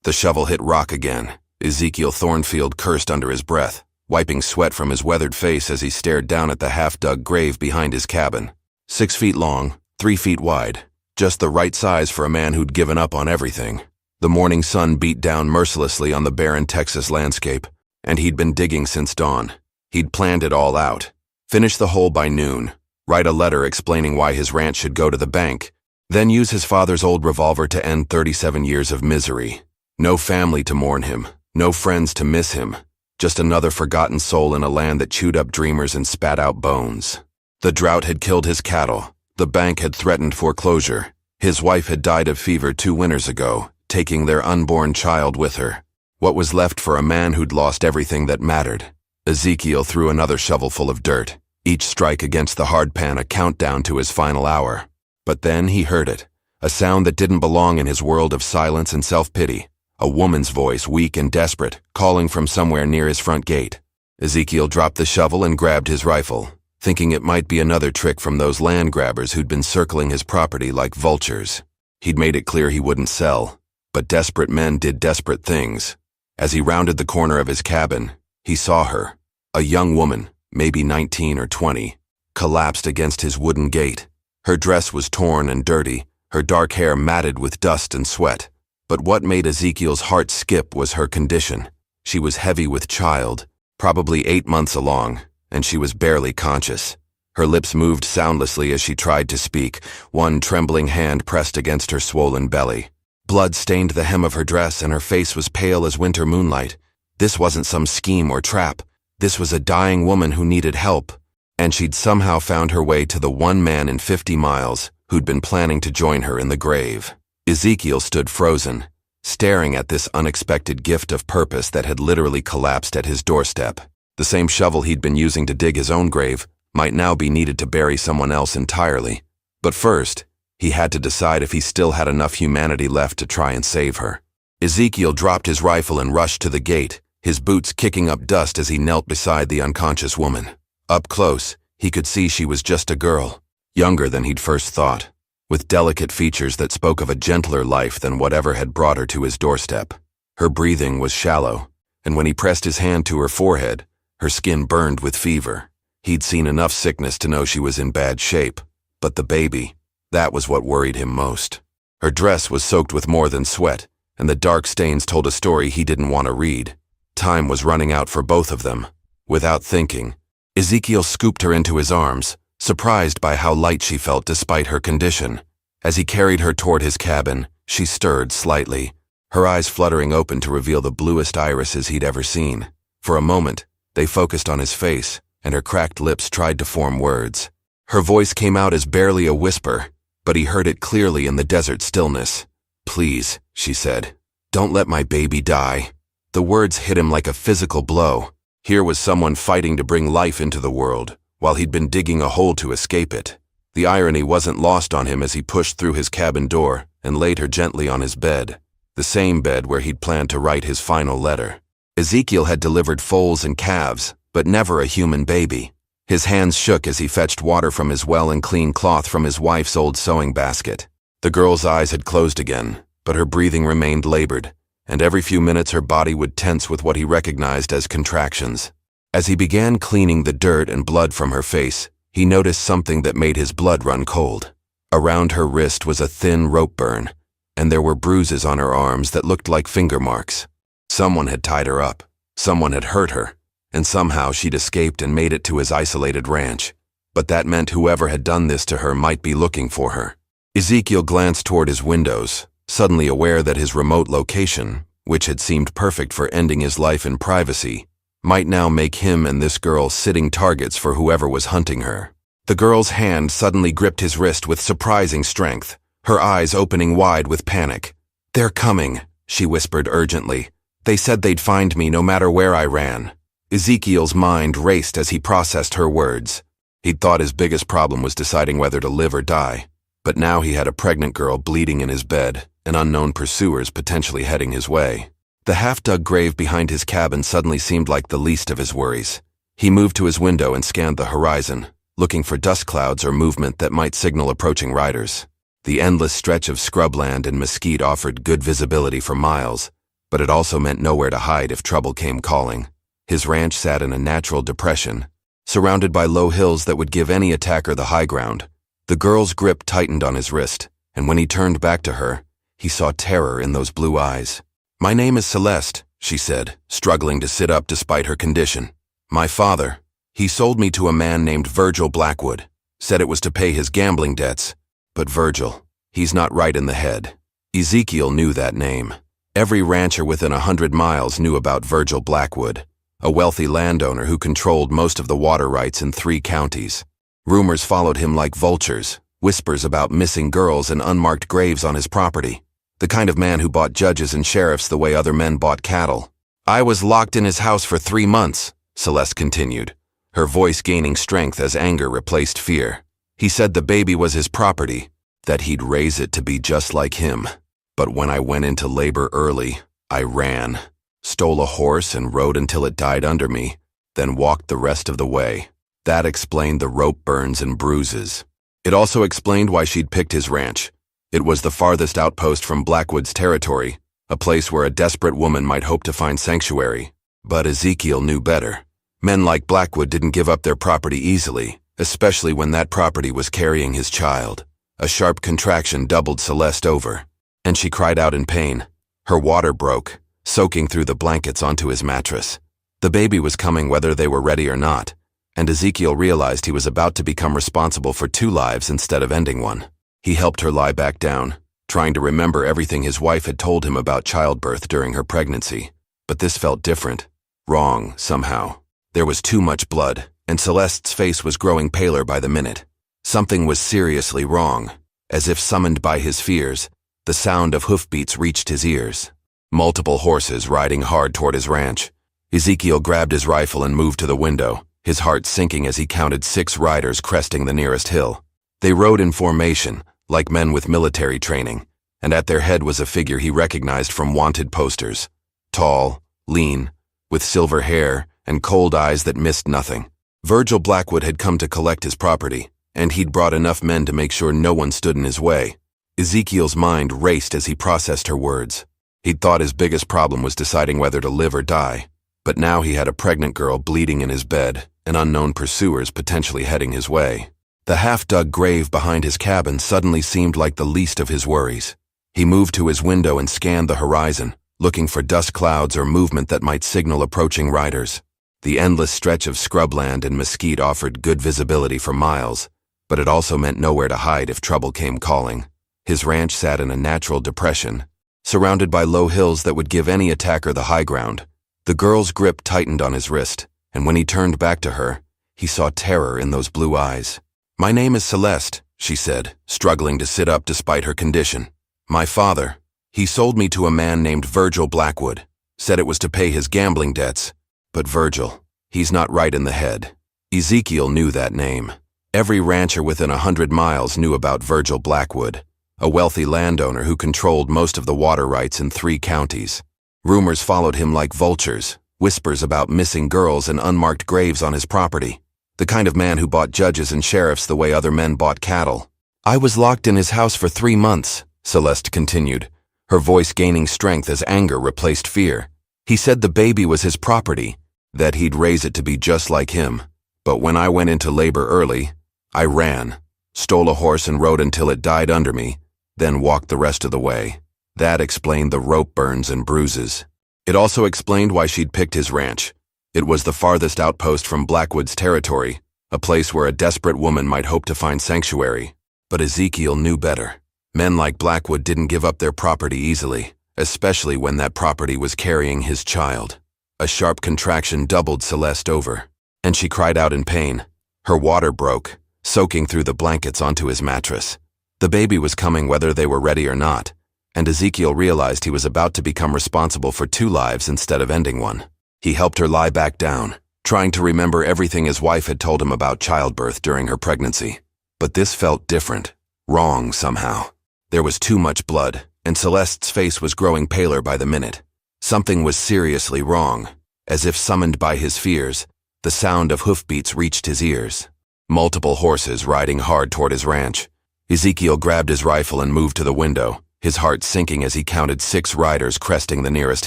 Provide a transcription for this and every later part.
The shovel hit rock again. Ezekiel Thornfield cursed under his breath, wiping sweat from his weathered face as he stared down at the half-dug grave behind his cabin. 6 feet long, 3 feet wide, just the right size for a man who'd given up on everything. The morning sun beat down mercilessly on the barren Texas landscape, and he'd been digging since dawn. He'd planned it all out. Finish the hole by noon, write a letter explaining why his ranch should go to the bank, then use his father's old revolver to end 37 years of misery. No family to mourn him, no friends to miss him, just another forgotten soul in a land that chewed up dreamers and spat out bones. The drought had killed his cattle, the bank had threatened foreclosure, his wife had died of fever 2 winters ago, taking their unborn child with her. What was left for a man who'd lost everything that mattered? Ezekiel threw another shovelful of dirt, each strike against the hardpan a countdown to his final hour. But then he heard it, a sound that didn't belong in his world of silence and self-pity. A woman's voice, weak and desperate, calling from somewhere near his front gate. Ezekiel dropped the shovel and grabbed his rifle, thinking it might be another trick from those land grabbers who'd been circling his property like vultures. He'd made it clear he wouldn't sell, but desperate men did desperate things. As he rounded the corner of his cabin, he saw her, a young woman, maybe 19 or 20, collapsed against his wooden gate. Her dress was torn and dirty, her dark hair matted with dust and sweat. But what made Ezekiel's heart skip was her condition. She was heavy with child, probably 8 months along, and she was barely conscious. Her lips moved soundlessly as she tried to speak, one trembling hand pressed against her swollen belly. Blood stained the hem of her dress and her face was pale as winter moonlight. This wasn't some scheme or trap. This was a dying woman who needed help, and she'd somehow found her way to the one man in 50 miles who'd been planning to join her in the grave. Ezekiel stood frozen, staring at this unexpected gift of purpose that had literally collapsed at his doorstep. The same shovel he'd been using to dig his own grave might now be needed to bury someone else entirely. But first, he had to decide if he still had enough humanity left to try and save her. Ezekiel dropped his rifle and rushed to the gate, his boots kicking up dust as he knelt beside the unconscious woman. Up close, he could see she was just a girl, younger than he'd first thought, with delicate features that spoke of a gentler life than whatever had brought her to his doorstep. Her breathing was shallow, and when he pressed his hand to her forehead, her skin burned with fever. He'd seen enough sickness to know she was in bad shape, but the baby, that was what worried him most. Her dress was soaked with more than sweat, and the dark stains told a story he didn't want to read. Time was running out for both of them. Without thinking, Ezekiel scooped her into his arms, surprised by how light she felt despite her condition. As he carried her toward his cabin, she stirred slightly, her eyes fluttering open to reveal the bluest irises he'd ever seen. For a moment, they focused on his face, and her cracked lips tried to form words. Her voice came out as barely a whisper, but he heard it clearly in the desert stillness. "Please," she said, "don't let my baby die." The words hit him like a physical blow. Here was someone fighting to bring life into the world, while he'd been digging a hole to escape it. The irony wasn't lost on him as he pushed through his cabin door and laid her gently on his bed, the same bed where he'd planned to write his final letter. Ezekiel had delivered foals and calves, but never a human baby. His hands shook as he fetched water from his well and clean cloth from his wife's old sewing basket. The girl's eyes had closed again, but her breathing remained labored, and every few minutes her body would tense with what he recognized as contractions. As he began cleaning the dirt and blood from her face, he noticed something that made his blood run cold. Around her wrist was a thin rope burn, and there were bruises on her arms that looked like finger marks. Someone had tied her up, someone had hurt her, and somehow she'd escaped and made it to his isolated ranch. But that meant whoever had done this to her might be looking for her. Ezekiel glanced toward his windows, suddenly aware that his remote location, which had seemed perfect for ending his life in privacy, might now make him and this girl sitting targets for whoever was hunting her. The girl's hand suddenly gripped his wrist with surprising strength, her eyes opening wide with panic. "They're coming," she whispered urgently. "They said they'd find me no matter where I ran." Ezekiel's mind raced as he processed her words. He'd thought his biggest problem was deciding whether to live or die, but now he had a pregnant girl bleeding in his bed and unknown pursuers potentially heading his way. The half-dug grave behind his cabin suddenly seemed like the least of his worries. He moved to his window and scanned the horizon, looking for dust clouds or movement that might signal approaching riders. The endless stretch of scrubland and mesquite offered good visibility for miles, but it also meant nowhere to hide if trouble came calling. His ranch sat in a natural depression, surrounded by low hills that would give any attacker the high ground. The girl's grip tightened on his wrist, and when he turned back to her, he saw terror in those blue eyes. "My name is Celeste," she said, struggling to sit up despite her condition. "My father, he sold me to a man named Virgil Blackwood, said it was to pay his gambling debts. But Virgil, he's not right in the head." Ezekiel knew that name. Every rancher within 100 miles knew about Virgil Blackwood, a wealthy landowner who controlled most of the water rights in 3 counties. Rumors followed him like vultures, whispers about missing girls and unmarked graves on his property. The kind of man who bought judges and sheriffs the way other men bought cattle. "I was locked in his house for 3 months, Celeste continued, her voice gaining strength as anger replaced fear. "He said the baby was his property, that he'd raise it to be just like him. But when I went into labor early, I ran, stole a horse and rode until it died under me, then walked the rest of the way." That explained the rope burns and bruises. It also explained why she'd picked his ranch. It was the farthest outpost from Blackwood's territory, a place where a desperate woman might hope to find sanctuary. But Ezekiel knew better. Men like Blackwood didn't give up their property easily, especially when that property was carrying his child. A sharp contraction doubled Celeste over, and she cried out in pain. Her water broke, soaking through the blankets onto his mattress. The baby was coming whether they were ready or not, and Ezekiel realized he was about to become responsible for 2 lives instead of ending one. He helped her lie back down, trying to remember everything his wife had told him about childbirth during her pregnancy. But this felt different, wrong somehow. There was too much blood, and Celeste's face was growing paler by the minute. Something was seriously wrong. As if summoned by his fears, the sound of hoofbeats reached his ears. Multiple horses riding hard toward his ranch. Ezekiel grabbed his rifle and moved to the window, his heart sinking as he counted 6 riders cresting the nearest hill. They rode in formation, like men with military training, and at their head was a figure he recognized from wanted posters. Tall, lean, with silver hair and cold eyes that missed nothing. Virgil Blackwood had come to collect his property, and he'd brought enough men to make sure no one stood in his way. Ezekiel's mind raced as he processed her words. He'd thought his biggest problem was deciding whether to live or die, but now he had a pregnant girl bleeding in his bed and unknown pursuers potentially heading his way. The half-dug grave behind his cabin suddenly seemed like the least of his worries. He moved to his window and scanned the horizon, looking for dust clouds or movement that might signal approaching riders. The endless stretch of scrubland and mesquite offered good visibility for miles, but it also meant nowhere to hide if trouble came calling. His ranch sat in a natural depression, surrounded by low hills that would give any attacker the high ground. The girl's grip tightened on his wrist, and when he turned back to her, he saw terror in those blue eyes. "My name is Celeste," she said, struggling to sit up despite her condition. "My father, he sold me to a man named Virgil Blackwood, said it was to pay his gambling debts. But Virgil, he's not right in the head." Ezekiel knew that name. Every rancher within 100 miles knew about Virgil Blackwood, a wealthy landowner who controlled most of the water rights in 3 counties. Rumors followed him like vultures, whispers about missing girls and unmarked graves on his property. The kind of man who bought judges and sheriffs the way other men bought cattle. "I was locked in his house for 3 months, Celeste continued, her voice gaining strength as anger replaced fear. "He said the baby was his property, that he'd raise it to be just like him. But when I went into labor early, I ran, stole a horse and rode until it died under me, then walked the rest of the way." That explained the rope burns and bruises. It also explained why she'd picked his ranch. It was the farthest outpost from Blackwood's territory, a place where a desperate woman might hope to find sanctuary. But Ezekiel knew better. Men like Blackwood didn't give up their property easily, especially when that property was carrying his child. A sharp contraction doubled Celeste over, and she cried out in pain. Her water broke, soaking through the blankets onto his mattress. The baby was coming whether they were ready or not, and Ezekiel realized he was about to become responsible for 2 lives instead of ending one. He helped her lie back down, trying to remember everything his wife had told him about childbirth during her pregnancy. But this felt different, wrong somehow. There was too much blood, and Celeste's face was growing paler by the minute. Something was seriously wrong. As if summoned by his fears, the sound of hoofbeats reached his ears. Multiple horses riding hard toward his ranch. Ezekiel grabbed his rifle and moved to the window, his heart sinking as he counted 6 riders cresting the nearest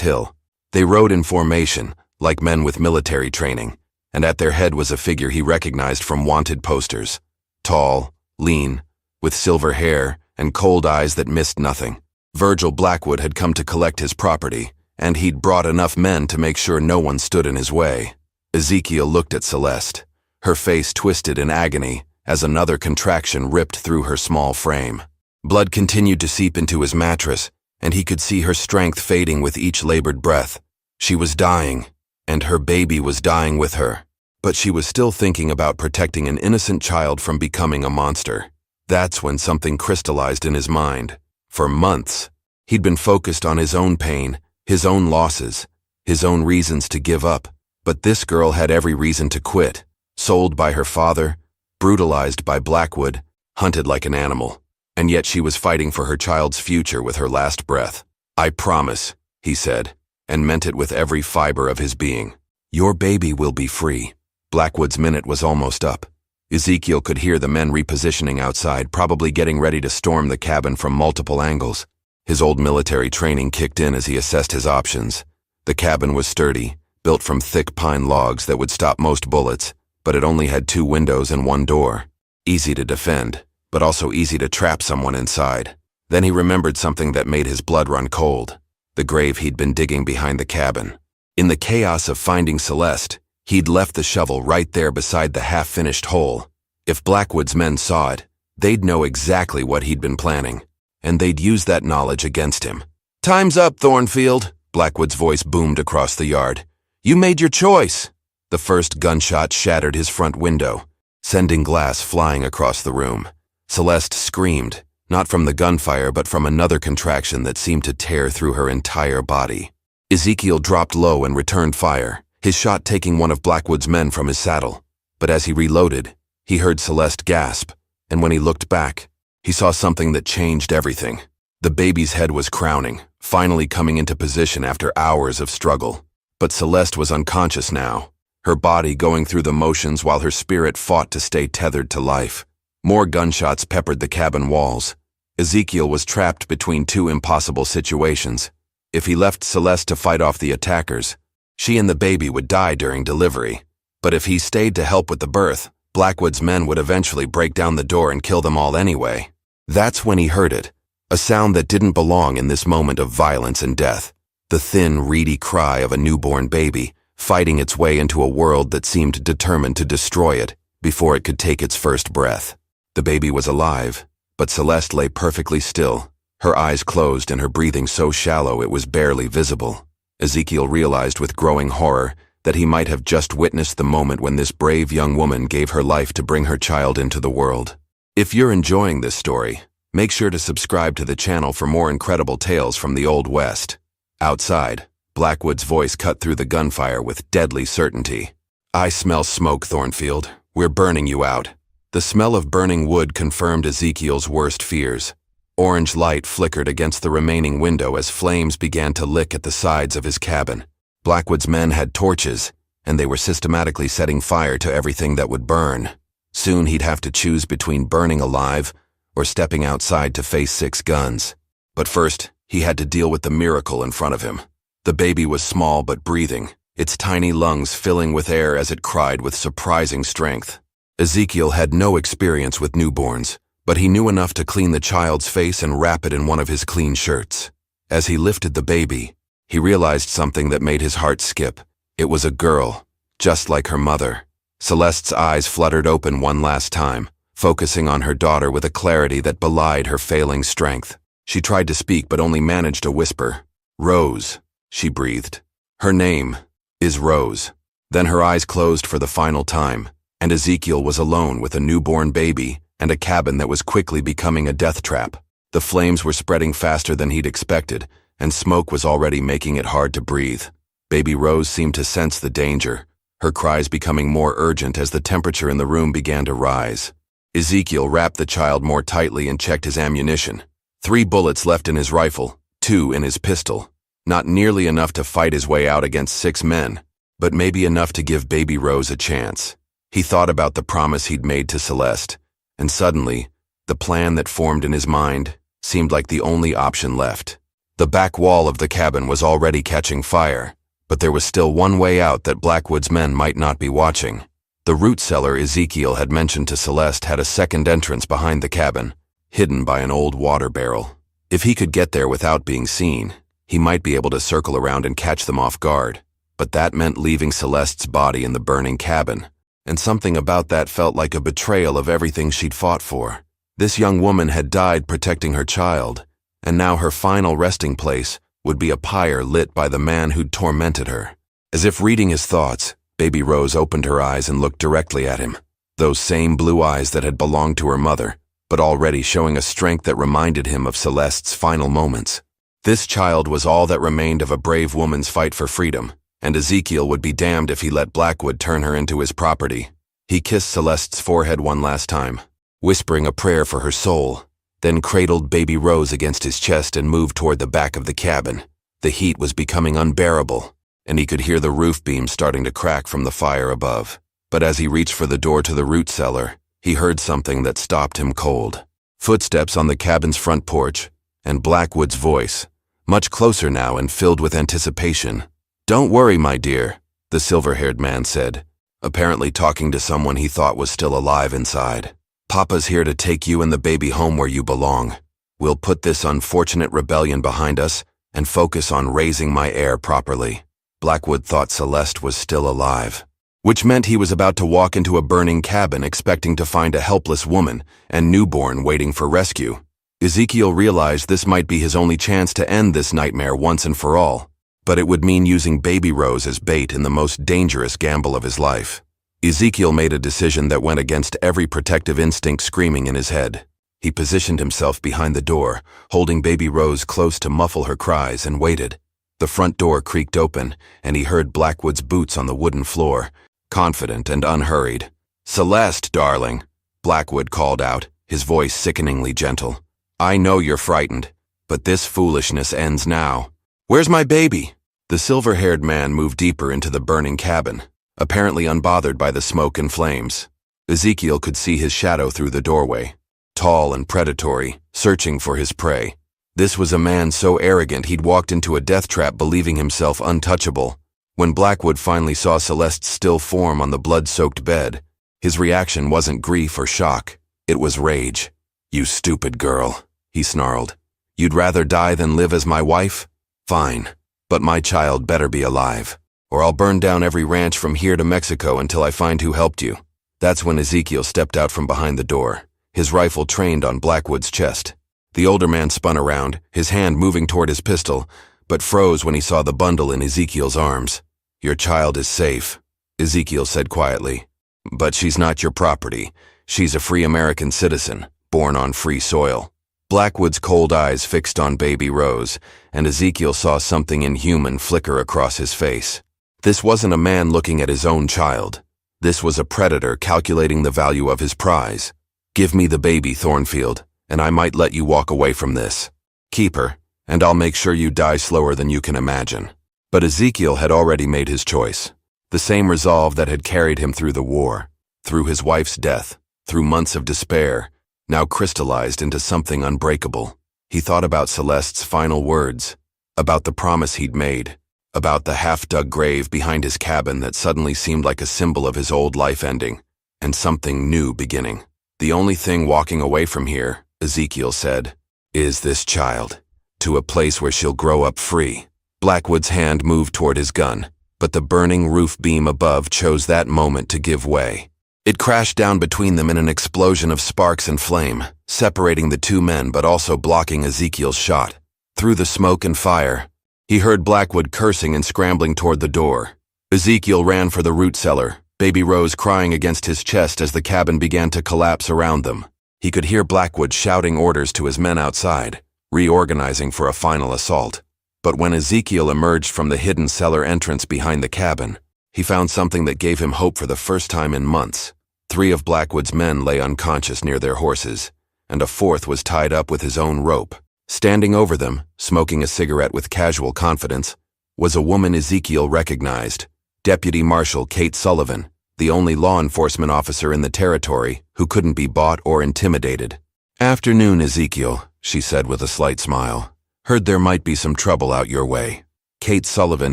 hill. They rode in formation, like men with military training, and at their head was a figure he recognized from wanted posters. Tall, lean, with silver hair and cold eyes that missed nothing. Virgil Blackwood had come to collect his property, and he'd brought enough men to make sure no one stood in his way. Ezekiel looked at Celeste, her face twisted in agony as another contraction ripped through her small frame. Blood continued to seep into his mattress, and he could see her strength fading with each labored breath. She was dying, and her baby was dying with her. But she was still thinking about protecting an innocent child from becoming a monster. That's when something crystallized in his mind. For months, he'd been focused on his own pain, his own losses, his own reasons to give up. But this girl had every reason to quit. Sold by her father, brutalized by Blackwood, hunted like an animal. And yet she was fighting for her child's future with her last breath. "I promise," he said, and meant it with every fiber of his being. "Your baby will be free." Blackwood's minute was almost up. Ezekiel could hear the men repositioning outside, probably getting ready to storm the cabin from multiple angles. His old military training kicked in as he assessed his options. The cabin was sturdy, built from thick pine logs that would stop most bullets, but it only had 2 windows and 1 door. Easy to defend, but also easy to trap someone inside. Then he remembered something that made his blood run cold: the grave he'd been digging behind the cabin. In the chaos of finding Celeste, he'd left the shovel right there beside the half-finished hole. If Blackwood's men saw it, they'd know exactly what he'd been planning, and they'd use that knowledge against him. "Time's up, Thornfield," Blackwood's voice boomed across the yard. "You made your choice." The first gunshot shattered his front window, sending glass flying across the room. Celeste screamed, not from the gunfire but from another contraction that seemed to tear through her entire body. Ezekiel dropped low and returned fire, his shot taking one of Blackwood's men from his saddle. But as he reloaded, he heard Celeste gasp, and when he looked back, he saw something that changed everything. The baby's head was crowning, finally coming into position after hours of struggle. But Celeste was unconscious now, her body going through the motions while her spirit fought to stay tethered to life. More gunshots peppered the cabin walls. Ezekiel was trapped between 2 impossible situations. If he left Celeste to fight off the attackers, she and the baby would die during delivery. But if he stayed to help with the birth, Blackwood's men would eventually break down the door and kill them all anyway. That's when he heard it, a sound that didn't belong in this moment of violence and death. The thin, reedy cry of a newborn baby, fighting its way into a world that seemed determined to destroy it before it could take its first breath. The baby was alive, but Celeste lay perfectly still, her eyes closed and her breathing so shallow it was barely visible. Ezekiel realized with growing horror that he might have just witnessed the moment when this brave young woman gave her life to bring her child into the world. If you're enjoying this story, make sure to subscribe to the channel for more incredible tales from the Old West. Outside, Blackwood's voice cut through the gunfire with deadly certainty. "I smell smoke, Thornfield. We're burning you out." The smell of burning wood confirmed Ezekiel's worst fears. Orange light flickered against the remaining window as flames began to lick at the sides of his cabin. Blackwood's men had torches, and they were systematically setting fire to everything that would burn. Soon he'd have to choose between burning alive or stepping outside to face 6 guns. But first, he had to deal with the miracle in front of him. The baby was small but breathing, its tiny lungs filling with air as it cried with surprising strength. Ezekiel had no experience with newborns, but he knew enough to clean the child's face and wrap it in one of his clean shirts. As he lifted the baby, he realized something that made his heart skip. It was a girl, just like her mother. Celeste's eyes fluttered open one last time, focusing on her daughter with a clarity that belied her failing strength. She tried to speak but only managed a whisper. "Rose," she breathed. "Her name is Rose." Then her eyes closed for the final time, and Ezekiel was alone with a newborn baby and a cabin that was quickly becoming a death trap. The flames were spreading faster than he'd expected, and smoke was already making it hard to breathe. Baby Rose seemed to sense the danger, her cries becoming more urgent as the temperature in the room began to rise. Ezekiel wrapped the child more tightly and checked his ammunition. 3 bullets left in his rifle, 2 in his pistol. Not nearly enough to fight his way out against 6 men, but maybe enough to give Baby Rose a chance. He thought about the promise he'd made to Celeste, and suddenly, the plan that formed in his mind seemed like the only option left. The back wall of the cabin was already catching fire, but there was still one way out that Blackwood's men might not be watching. The root cellar Ezekiel had mentioned to Celeste had a second entrance behind the cabin, hidden by an old water barrel. If he could get there without being seen, he might be able to circle around and catch them off guard. But that meant leaving Celeste's body in the burning cabin, and something about that felt like a betrayal of everything she'd fought for. This young woman had died protecting her child, and now her final resting place would be a pyre lit by the man who'd tormented her. As if reading his thoughts, Baby Rose opened her eyes and looked directly at him, those same blue eyes that had belonged to her mother, but already showing a strength that reminded him of Celeste's final moments. This child was all that remained of a brave woman's fight for freedom, and Ezekiel would be damned if he let Blackwood turn her into his property. He kissed Celeste's forehead one last time, whispering a prayer for her soul, then cradled Baby Rose against his chest and moved toward the back of the cabin. The heat was becoming unbearable, and he could hear the roof beam starting to crack from the fire above. But as he reached for the door to the root cellar, he heard something that stopped him cold. Footsteps on the cabin's front porch, and Blackwood's voice, much closer now and filled with anticipation. "Don't worry, my dear," the silver-haired man said, apparently talking to someone he thought was still alive inside. "Papa's here to take you and the baby home where you belong. We'll put this unfortunate rebellion behind us and focus on raising my heir properly." Blackwood thought Celeste was still alive, which meant he was about to walk into a burning cabin expecting to find a helpless woman and newborn waiting for rescue. Ezekiel realized this might be his only chance to end this nightmare once and for all, but it would mean using Baby Rose as bait in the most dangerous gamble of his life. Ezekiel made a decision that went against every protective instinct screaming in his head. He positioned himself behind the door, holding Baby Rose close to muffle her cries, and waited. The front door creaked open, and he heard Blackwood's boots on the wooden floor, confident and unhurried. "Celeste, darling," Blackwood called out, his voice sickeningly gentle. "I know you're frightened, but this foolishness ends now. Where's my baby?" The silver-haired man moved deeper into the burning cabin, apparently unbothered by the smoke and flames. Ezekiel could see his shadow through the doorway, tall and predatory, searching for his prey. This was a man so arrogant he'd walked into a death trap believing himself untouchable. When Blackwood finally saw Celeste's still form on the blood-soaked bed, his reaction wasn't grief or shock, it was rage. "You stupid girl," he snarled. "You'd rather die than live as my wife? Fine, but my child better be alive, or I'll burn down every ranch from here to Mexico until I find who helped you." That's when Ezekiel stepped out from behind the door, his rifle trained on Blackwood's chest. The older man spun around, his hand moving toward his pistol, but froze when he saw the bundle in Ezekiel's arms. "Your child is safe," Ezekiel said quietly. "But she's not your property. She's a free American citizen, born on free soil." Blackwood's cold eyes fixed on Baby Rose, and Ezekiel saw something inhuman flicker across his face. This wasn't a man looking at his own child. This was a predator calculating the value of his prize. "Give me the baby, Thornfield, and I might let you walk away from this. Keep her, and I'll make sure you die slower than you can imagine." But Ezekiel had already made his choice. The same resolve that had carried him through the war, through his wife's death, through months of despair, now crystallized into something unbreakable. He thought about Celeste's final words, about the promise he'd made, about the half-dug grave behind his cabin that suddenly seemed like a symbol of his old life ending, and something new beginning. "The only thing walking away from here," Ezekiel said, "is this child, to a place where she'll grow up free." Blackwood's hand moved toward his gun, but the burning roof beam above chose that moment to give way. It crashed down between them in an explosion of sparks and flame, separating the two men but also blocking Ezekiel's shot. Through the smoke and fire, he heard Blackwood cursing and scrambling toward the door. Ezekiel ran for the root cellar, Baby Rose crying against his chest as the cabin began to collapse around them. He could hear Blackwood shouting orders to his men outside, reorganizing for a final assault. But when Ezekiel emerged from the hidden cellar entrance behind the cabin, he found something that gave him hope for the first time in months. 3 of Blackwood's men lay unconscious near their horses, and a 4th was tied up with his own rope. Standing over them, smoking a cigarette with casual confidence, was a woman Ezekiel recognized, Deputy Marshal Kate Sullivan, the only law enforcement officer in the territory who couldn't be bought or intimidated. "Afternoon, Ezekiel," she said with a slight smile. "Heard there might be some trouble out your way." Kate Sullivan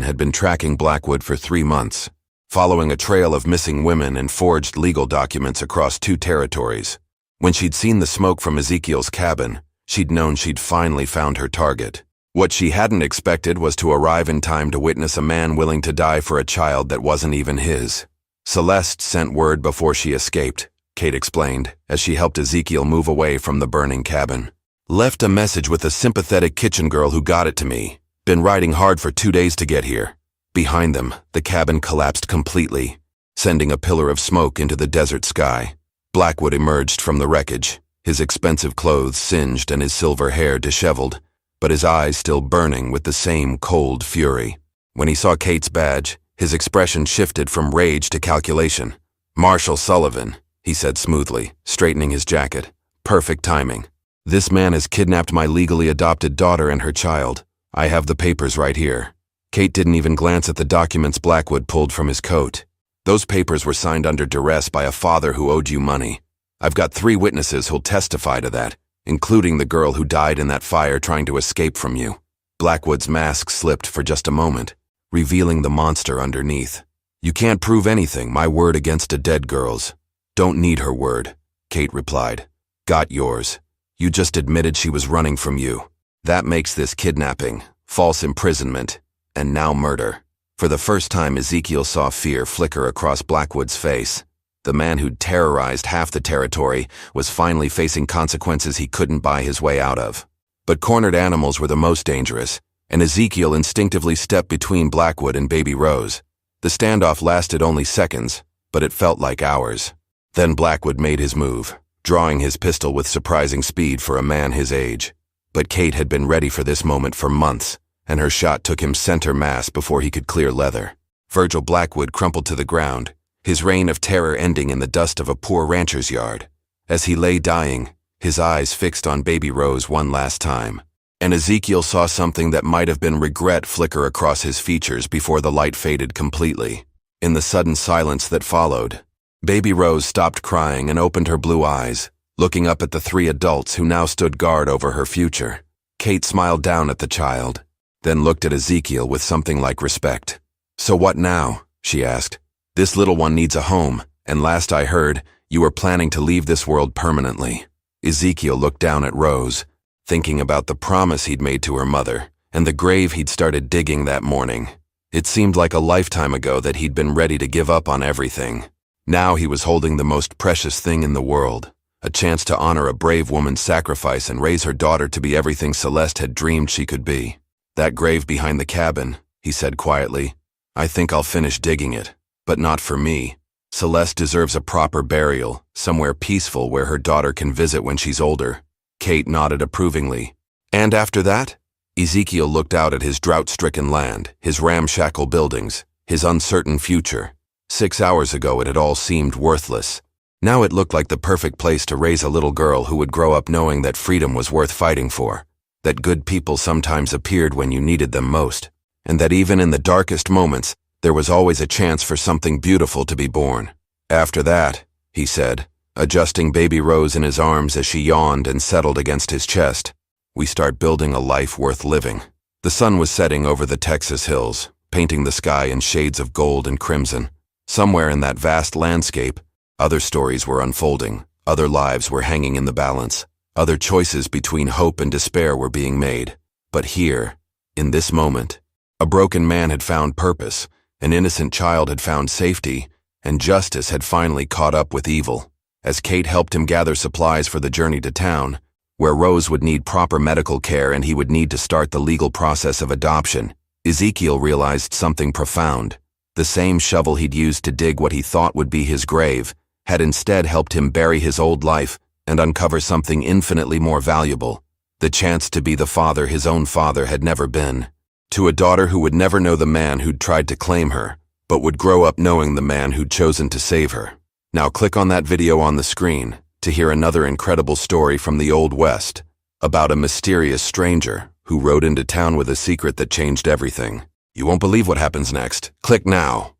had been tracking Blackwood for 3 months, following a trail of missing women and forged legal documents across 2 territories. When she'd seen the smoke from Ezekiel's cabin, she'd known she'd finally found her target. What she hadn't expected was to arrive in time to witness a man willing to die for a child that wasn't even his. "Celeste sent word before she escaped," Kate explained, as she helped Ezekiel move away from the burning cabin. "Left a message with a sympathetic kitchen girl who got it to me. Been riding hard for 2 days to get here." Behind them, the cabin collapsed completely, sending a pillar of smoke into the desert sky. Blackwood emerged from the wreckage, his expensive clothes singed and his silver hair disheveled, but his eyes still burning with the same cold fury. When he saw Kate's badge, his expression shifted from rage to calculation. "Marshall Sullivan," he said smoothly, straightening his jacket. "Perfect timing. This man has kidnapped my legally adopted daughter and her child. I have the papers right here." Kate didn't even glance at the documents Blackwood pulled from his coat. "Those papers were signed under duress by a father who owed you money. I've got 3 witnesses who'll testify to that, including the girl who died in that fire trying to escape from you." Blackwood's mask slipped for just a moment, revealing the monster underneath. "You can't prove anything, my word against a dead girl's." "Don't need her word," Kate replied. "Got yours. You just admitted she was running from you. That makes this kidnapping, false imprisonment, and now murder." For the first time, Ezekiel saw fear flicker across Blackwood's face. The man who'd terrorized half the territory was finally facing consequences he couldn't buy his way out of. But cornered animals were the most dangerous, and Ezekiel instinctively stepped between Blackwood and Baby Rose. The standoff lasted only seconds, but it felt like hours. Then Blackwood made his move, drawing his pistol with surprising speed for a man his age. But Kate had been ready for this moment for months, and her shot took him center mass before he could clear leather. Virgil Blackwood crumpled to the ground, his reign of terror ending in the dust of a poor rancher's yard. As he lay dying, his eyes fixed on Baby Rose one last time, and Ezekiel saw something that might have been regret flicker across his features before the light faded completely. In the sudden silence that followed, Baby Rose stopped crying and opened her blue eyes, looking up at the 3 adults who now stood guard over her future. Kate smiled down at the child, then looked at Ezekiel with something like respect. "So what now?" she asked. "This little one needs a home, and last I heard, you were planning to leave this world permanently." Ezekiel looked down at Rose, thinking about the promise he'd made to her mother, and the grave he'd started digging that morning. It seemed like a lifetime ago that he'd been ready to give up on everything. Now he was holding the most precious thing in the world, a chance to honor a brave woman's sacrifice and raise her daughter to be everything Celeste had dreamed she could be. "That grave behind the cabin," he said quietly. "I think I'll finish digging it, but not for me. Celeste deserves a proper burial, somewhere peaceful where her daughter can visit when she's older." Kate nodded approvingly. "And after that?" Ezekiel looked out at his drought-stricken land, his ramshackle buildings, his uncertain future. 6 hours ago it had all seemed worthless. Now it looked like the perfect place to raise a little girl who would grow up knowing that freedom was worth fighting for, that good people sometimes appeared when you needed them most, and that even in the darkest moments, there was always a chance for something beautiful to be born. "After that," he said, adjusting Baby Rose in his arms as she yawned and settled against his chest, "we start building a life worth living." The sun was setting over the Texas hills, painting the sky in shades of gold and crimson. Somewhere in that vast landscape, other stories were unfolding, other lives were hanging in the balance, other choices between hope and despair were being made. But here, in this moment, a broken man had found purpose, an innocent child had found safety, and justice had finally caught up with evil. As Kate helped him gather supplies for the journey to town, where Rose would need proper medical care and he would need to start the legal process of adoption, Ezekiel realized something profound. The same shovel he'd used to dig what he thought would be his grave had instead helped him bury his old life and uncover something infinitely more valuable, the chance to be the father his own father had never been, to a daughter who would never know the man who'd tried to claim her, but would grow up knowing the man who'd chosen to save her. Now click on that video on the screen to hear another incredible story from the Old West about a mysterious stranger who rode into town with a secret that changed everything. You won't believe what happens next. Click now.